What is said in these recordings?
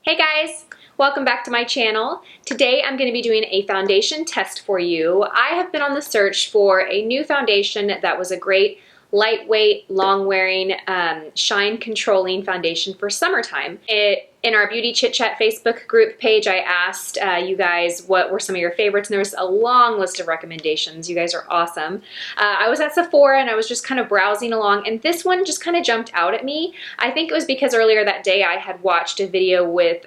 Hey guys, welcome back to my channel. Today I'm going to be doing a foundation test for you. I have been on the search for a new foundation that was a great lightweight, long-wearing, shine controlling foundation for summertime. In our Beauty Chit Chat Facebook group page, I asked you guys what were some of your favorites, and there was a long list of recommendations. You guys are awesome. I was at Sephora and I was just kind of browsing along, and this one just kind of jumped out at me. I think it was because earlier that day I had watched a video with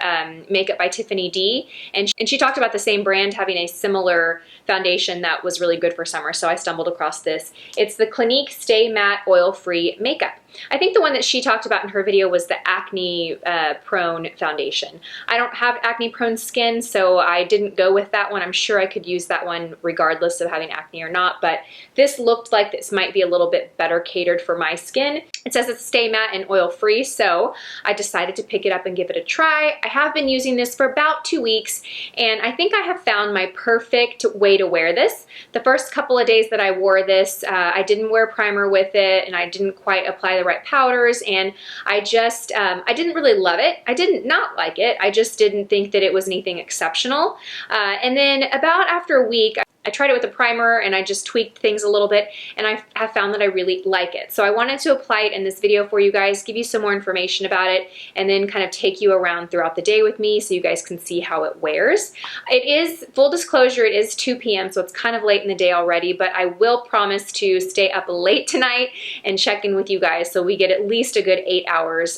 Makeup by Tiffany D, and she talked about the same brand having a similar foundation that was really good for summer, so I stumbled across this. It's the Clinique Stay Matte Oil-Free Makeup. I think the one that she talked about in her video was the acne prone foundation. I don't have acne prone skin, so I didn't go with that one. I'm sure I could use that one regardless of having acne or not, but this looked like this might be a little bit better catered for my skin. It says it's stay matte and oil free, so I decided to pick it up and give it a try. I have been using this for about 2 weeks, and I think I have found my perfect way to wear this. The first couple of days that I wore this, I didn't wear primer with it, and I didn't quite apply the right powders, and I just, I didn't really love it. I didn't not like it. I just didn't think that it was anything exceptional. And then about after a week, I tried it with a primer and I just tweaked things a little bit, and I have found that I really like it. So I wanted to apply it in this video for you guys, give you some more information about it, and then kind of take you around throughout the day with me so you guys can see how it wears. It is, full disclosure, it is 2 p.m. so it's kind of late in the day already, but I will promise to stay up late tonight and check in with you guys so we get at least a good 8 hours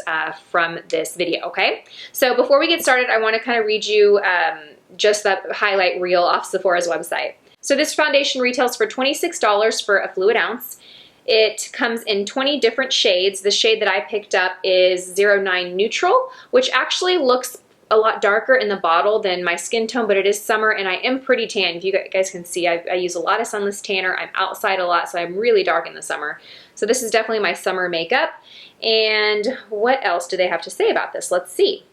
from this video, okay? So before we get started, I want to kind of read you just that highlight reel off Sephora's website. So this foundation retails for $26 for a fluid ounce. It comes in 20 different shades. The shade that I picked up is 09 Neutral, which actually looks a lot darker in the bottle than my skin tone, but it is summer and I am pretty tan. If you guys can see, I use a lot of sunless tanner. I'm outside a lot, so I'm really dark in the summer. So this is definitely my summer makeup. And what else do they have to say about this? Let's see.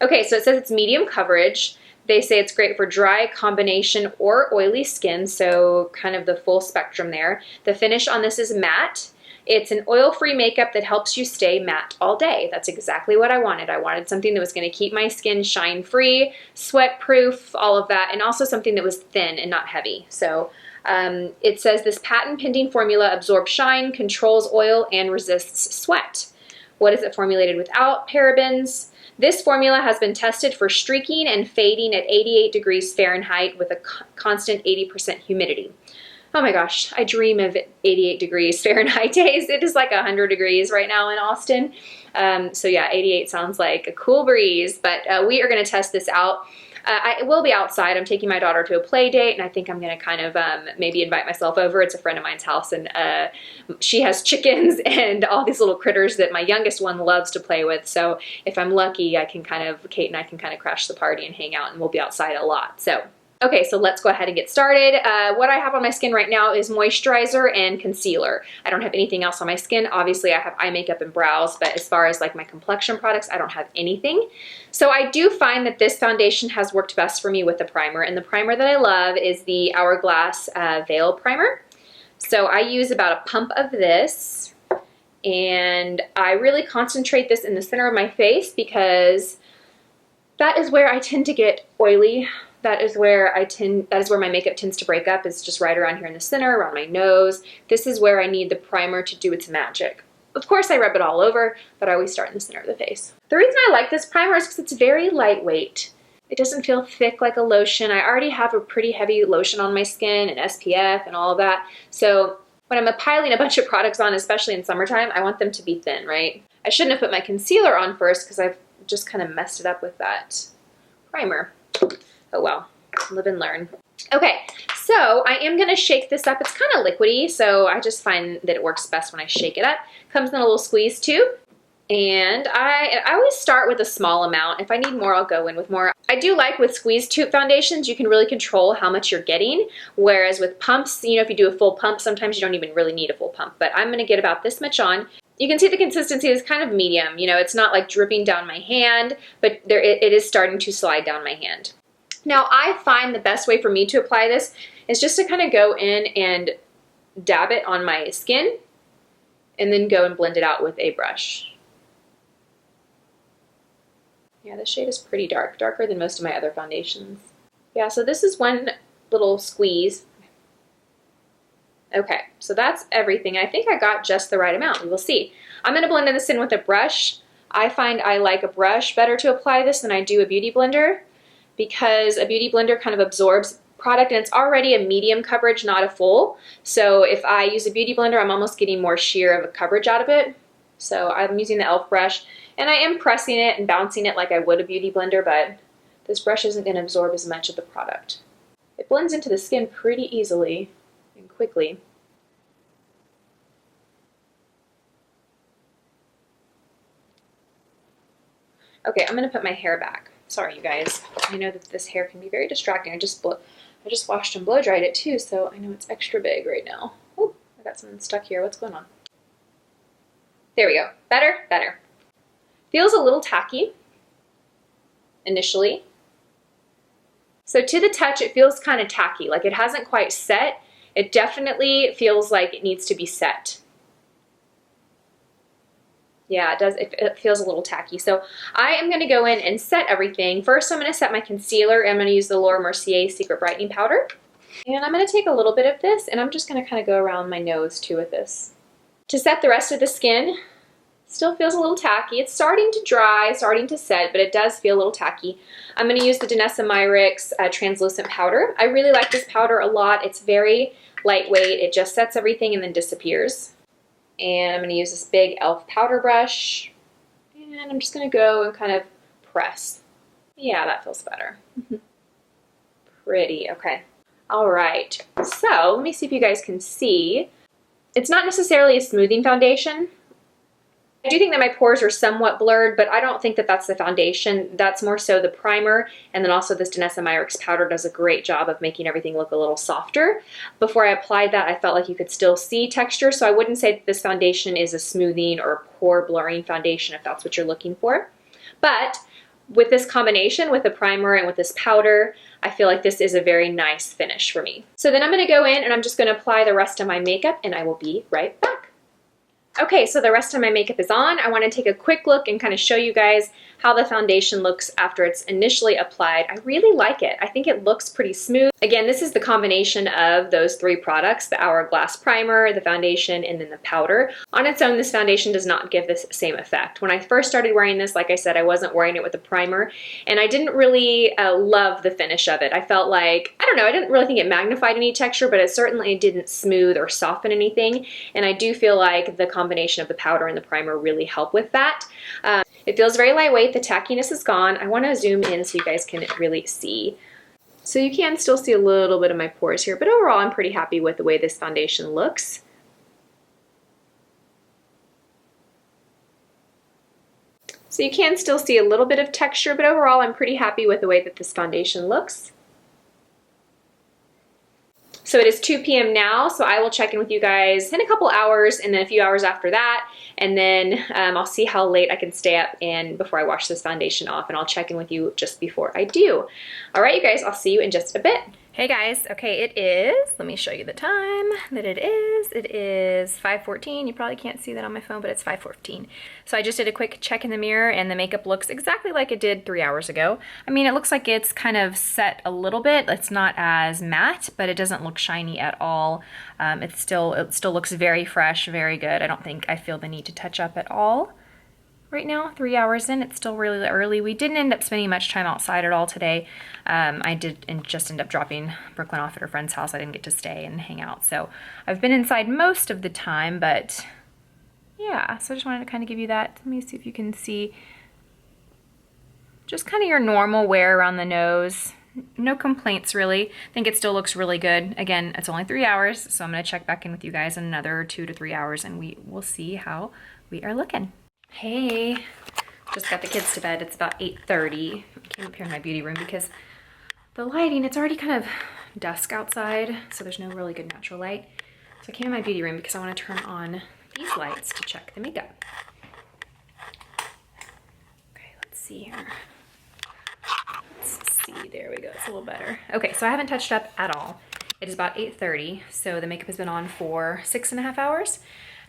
Okay, so it says it's medium coverage. They say it's great for dry, combination, or oily skin, so kind of the full spectrum there. The finish on this is matte. It's an oil-free makeup that helps you stay matte all day. That's exactly what I wanted. I wanted something that was going to keep my skin shine-free, sweat-proof, all of that, and also something that was thin and not heavy. So it says this patent-pending formula absorbs shine, controls oil, and resists sweat. What is it formulated without? Parabens. This formula has been tested for streaking and fading at 88 degrees Fahrenheit with a constant 80% humidity. Oh my gosh, I dream of 88 degrees Fahrenheit days. It is like 100 degrees right now in Austin. So yeah, 88 sounds like a cool breeze, but we are going to test this out. I will be outside. I'm taking my daughter to a play date, and I think I'm going to kind of maybe invite myself over. It's a friend of mine's house, and she has chickens and all these little critters that my youngest one loves to play with. So if I'm lucky, Kate and I can kind of crash the party and hang out, and we'll be outside a lot. So okay, so let's go ahead and get started. What I have on my skin right now is moisturizer and concealer. I don't have anything else on my skin. Obviously, I have eye makeup and brows, but as far as like my complexion products, I don't have anything. So I do find that this foundation has worked best for me with the primer, and the primer that I love is the Hourglass Veil Primer. So I use about a pump of this, and I really concentrate this in the center of my face because that is where I tend to get oily. That is where my makeup tends to break up, is just right around here in the center, around my nose. This is where I need the primer to do its magic. Of course, I rub it all over, but I always start in the center of the face. The reason I like this primer is because it's very lightweight. It doesn't feel thick like a lotion. I already have a pretty heavy lotion on my skin and SPF and all of that. So when I'm piling a bunch of products on, especially in summertime, I want them to be thin, right? I shouldn't have put my concealer on first because I've just kind of messed it up with that primer. Oh well, live and learn. Okay, so I am going to shake this up. It's kind of liquidy, so I just find that it works best when I shake it up. Comes in a little squeeze tube, and I always start with a small amount. If I need more, I'll go in with more. I do like with squeeze tube foundations, you can really control how much you're getting, whereas with pumps, you know, if you do a full pump, sometimes you don't even really need a full pump, but I'm going to get about this much on. You can see the consistency is kind of medium. You know, it's not like dripping down my hand, but it is starting to slide down my hand. Now, I find the best way for me to apply this is just to kind of go in and dab it on my skin and then go and blend it out with a brush. Yeah, this shade is pretty dark, darker than most of my other foundations. Yeah, so this is one little squeeze. Okay, so that's everything. I think I got just the right amount. We will see. I'm going to blend this in with a brush. I find I like a brush better to apply this than I do a beauty blender, because a beauty blender kind of absorbs product and it's already a medium coverage, not a full. So if I use a beauty blender, I'm almost getting more sheer of a coverage out of it. So I'm using the e.l.f. brush, and I am pressing it and bouncing it like I would a beauty blender, but this brush isn't going to absorb as much of the product. It blends into the skin pretty easily and quickly. Okay, I'm going to put my hair back. Sorry, you guys. I know that this hair can be very distracting. I just washed and blow dried it too, so I know it's extra big right now. Oh, I got something stuck here. What's going on? There we go. Better? Better. Feels a little tacky initially. So to the touch, it feels kind of tacky, like it hasn't quite set. It definitely feels like it needs to be set. Yeah, it does. It feels a little tacky. So I am going to go in and set everything. First, I'm going to set my concealer. I'm going to use the Laura Mercier Secret Brightening Powder. And I'm going to take a little bit of this, and I'm just going to kind of go around my nose too with this. To set the rest of the skin, still feels a little tacky. It's starting to dry, starting to set, but it does feel a little tacky. I'm going to use the Danessa Myricks Translucent Powder. I really like this powder a lot. It's very lightweight. It just sets everything and then disappears. And I'm going to use this big e.l.f. powder brush. And I'm just going to go and kind of press. Yeah, that feels better. Pretty, okay. All right, so let me see if you guys can see. It's not necessarily a smoothing foundation. I do think that my pores are somewhat blurred, but I don't think that that's the foundation. That's more so the primer, and then also this Danessa Myricks powder does a great job of making everything look a little softer. Before I applied that, I felt like you could still see texture, so I wouldn't say that this foundation is a smoothing or pore blurring foundation if that's what you're looking for. But with this combination, with the primer and with this powder, I feel like this is a very nice finish for me. So then I'm going to go in and I'm just going to apply the rest of my makeup, and I will be right back. Okay, so the rest of my makeup is on. I want to take a quick look and kind of show you guys how the foundation looks after it's initially applied. I really like it. I think it looks pretty smooth. Again, this is the combination of those three products, the Hourglass primer, the foundation, and then the powder. On its own, this foundation does not give this same effect. When I first started wearing this, like I said, I wasn't wearing it with the primer, and I didn't really love the finish of it. I felt like, I don't know, I didn't really think it magnified any texture, but it certainly didn't smooth or soften anything, and I do feel like the combination of the powder and the primer really help with that. It feels very lightweight. The tackiness is gone. I want to zoom in so you guys can really see. So you can still see a little bit of my pores here, but overall I'm pretty happy with the way this foundation looks. So you can still see a little bit of texture, but overall I'm pretty happy with the way that this foundation looks. So it is 2 p.m. now, so I will check in with you guys in a couple hours and then a few hours after that, and then I'll see how late I can stay up and before I wash this foundation off, and I'll check in with you just before I do. All right, you guys, I'll see you in just a bit. Hey guys, okay, it is, let me show you the time that it is 5:14. You probably can't see that on my phone, but it's 5:14. So I just did a quick check in the mirror and the makeup looks exactly like it did 3 hours ago. I mean, it looks like it's kind of set a little bit. It's not as matte, but it doesn't look shiny at all. It still looks very fresh, very good. I don't think I feel the need to touch up at all. Right now, 3 hours in, it's still really early. We didn't end up spending much time outside at all today. I did just end up dropping Brooklyn off at her friend's house. I didn't get to stay and hang out. So I've been inside most of the time, but yeah, so I just wanted to kind of give you that. Let me see if you can see just kind of your normal wear around the nose. No complaints really. I think it still looks really good. Again, it's only 3 hours, so I'm gonna check back in with you guys in another 2 to 3 hours and we will see how we are looking. Hey, just got the kids to bed. It's about 8:30. I came up here in my beauty room because the lighting, it's already kind of dusk outside, so there's no really good natural light. So I came in my beauty room because I want to turn on these lights to check the makeup. Okay, let's see here. Let's see, there we go, it's a little better. Okay, so I haven't touched up at all. It is about 8:30, so the makeup has been on for 6.5 hours.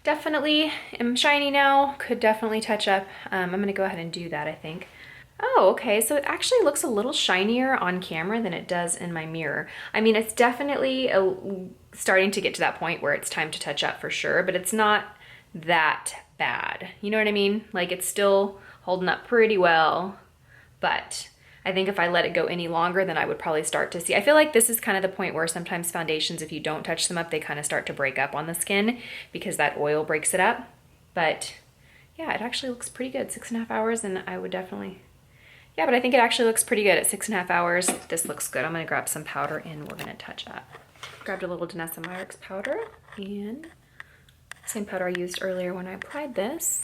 Definitely am shiny now, could definitely touch up. I'm gonna go ahead and do that, I think. Oh, okay, so it actually looks a little shinier on camera than it does in my mirror. I mean, it's definitely starting to get to that point where it's time to touch up for sure, but it's not that bad. You know what I mean? Like, it's still holding up pretty well, but I think if I let it go any longer, then I would probably start to see. I feel like this is kind of the point where sometimes foundations, if you don't touch them up, they kind of start to break up on the skin because that oil breaks it up. But yeah, it actually looks pretty good. 6.5 hours, and I would definitely... Yeah, but I think it actually looks pretty good at 6.5 hours. This looks good. I'm gonna grab some powder and we're gonna touch up. Grabbed a little Danessa Myricks powder and same powder I used earlier when I applied this.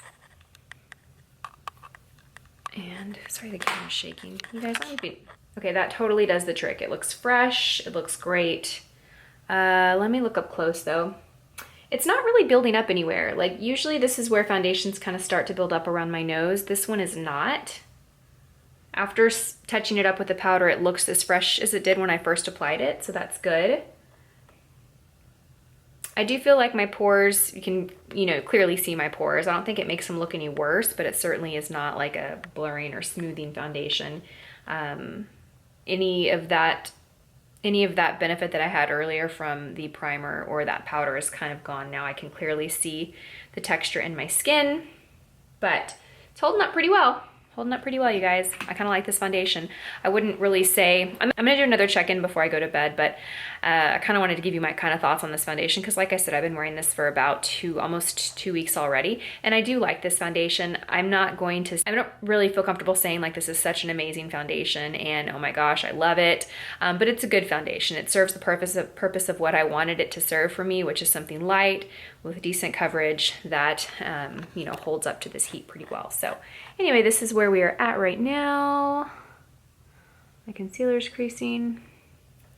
And sorry, the camera's shaking. You guys, okay, that totally does the trick. It looks fresh, it looks great. Let me look up close though. It's not really building up anywhere. Like usually this is where foundations kind of start to build up around my nose. This one is not. After touching it up with the powder, it looks as fresh as it did when I first applied it, so that's good. I do feel like my pores, you can, clearly see my pores. I don't think it makes them look any worse, but it certainly is not like a blurring or smoothing foundation. Any of that benefit that I had earlier from the primer or that powder is kind of gone now. I can clearly see the texture in my skin, but it's holding up pretty well. Holding up pretty well, you guys. I kind of like this foundation. I wouldn't really say, I'm gonna do another check-in before I go to bed, but I kind of wanted to give you my kind of thoughts on this foundation because like I said, I've been wearing this for about almost 2 weeks already, and I do like this foundation. I don't really feel comfortable saying like this is such an amazing foundation and oh my gosh, I love it, but it's a good foundation. It serves the purpose of what I wanted it to serve for me, which is something light with decent coverage that, holds up to this heat pretty well. So anyway, this is where we are at right now. My concealer's creasing.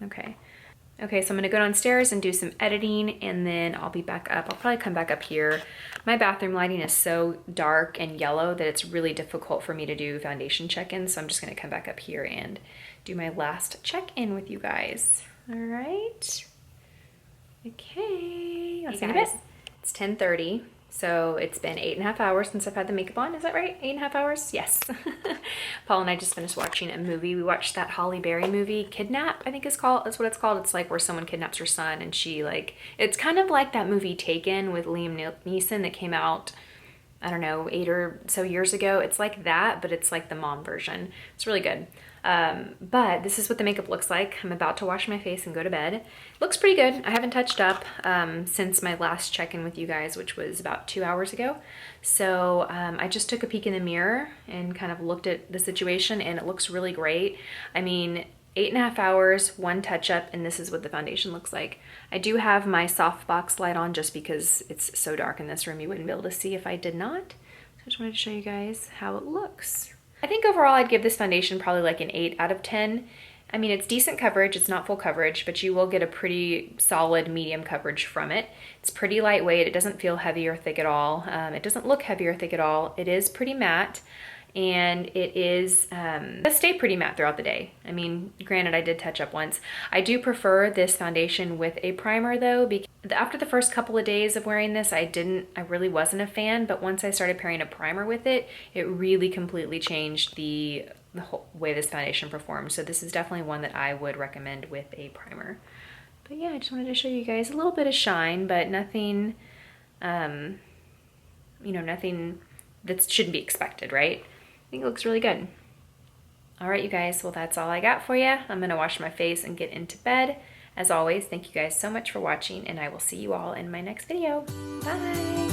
Okay, so I'm gonna go downstairs and do some editing and then I'll be back up. I'll probably come back up here. My bathroom lighting is so dark and yellow that it's really difficult for me to do foundation check-ins, so I'm just gonna come back up here and do my last check-in with you guys. All right. Okay, I'll see you in a bit. It's 10:30. So it's been 8.5 hours since I've had the makeup on. Is that right? 8.5 hours? Yes. Paul and I just finished watching a movie. We watched that Halle Berry movie, Kidnap, I think that's what it's called. It's like where someone kidnaps her son and it's kind of like that movie Taken with Liam Neeson that came out, I don't know, 8 or so years ago. It's like that, but it's like the mom version. It's really good. But this is what the makeup looks like. I'm about to wash my face and go to bed. Looks pretty good. I haven't touched up since my last check-in with you guys, which was about 2 hours ago. So I just took a peek in the mirror and kind of looked at the situation and it looks really great. I mean, 8.5 hours, 1 touch-up, and this is what the foundation looks like. I do have my softbox light on just because it's so dark in this room you wouldn't be able to see if I did not. So I just wanted to show you guys how it looks. I think overall I'd give this foundation probably like an 8 out of 10. I mean, it's decent coverage, it's not full coverage, but you will get a pretty solid medium coverage from it. It's pretty lightweight, it doesn't feel heavy or thick at all. It doesn't look heavy or thick at all. It is pretty matte, and it does stay pretty matte throughout the day. I mean, granted, I did touch up once. I do prefer this foundation with a primer though, because after the first couple of days of wearing this, I really wasn't a fan, but once I started pairing a primer with it, it really completely changed the whole way this foundation performs. So this is definitely one that I would recommend with a primer. But yeah, I just wanted to show you guys a little bit of shine, but nothing, nothing that shouldn't be expected, right? I think it looks really good. All right, you guys, well, that's all I got for you. I'm gonna wash my face and get into bed. As always, thank you guys so much for watching, and I will see you all in my next video. Bye.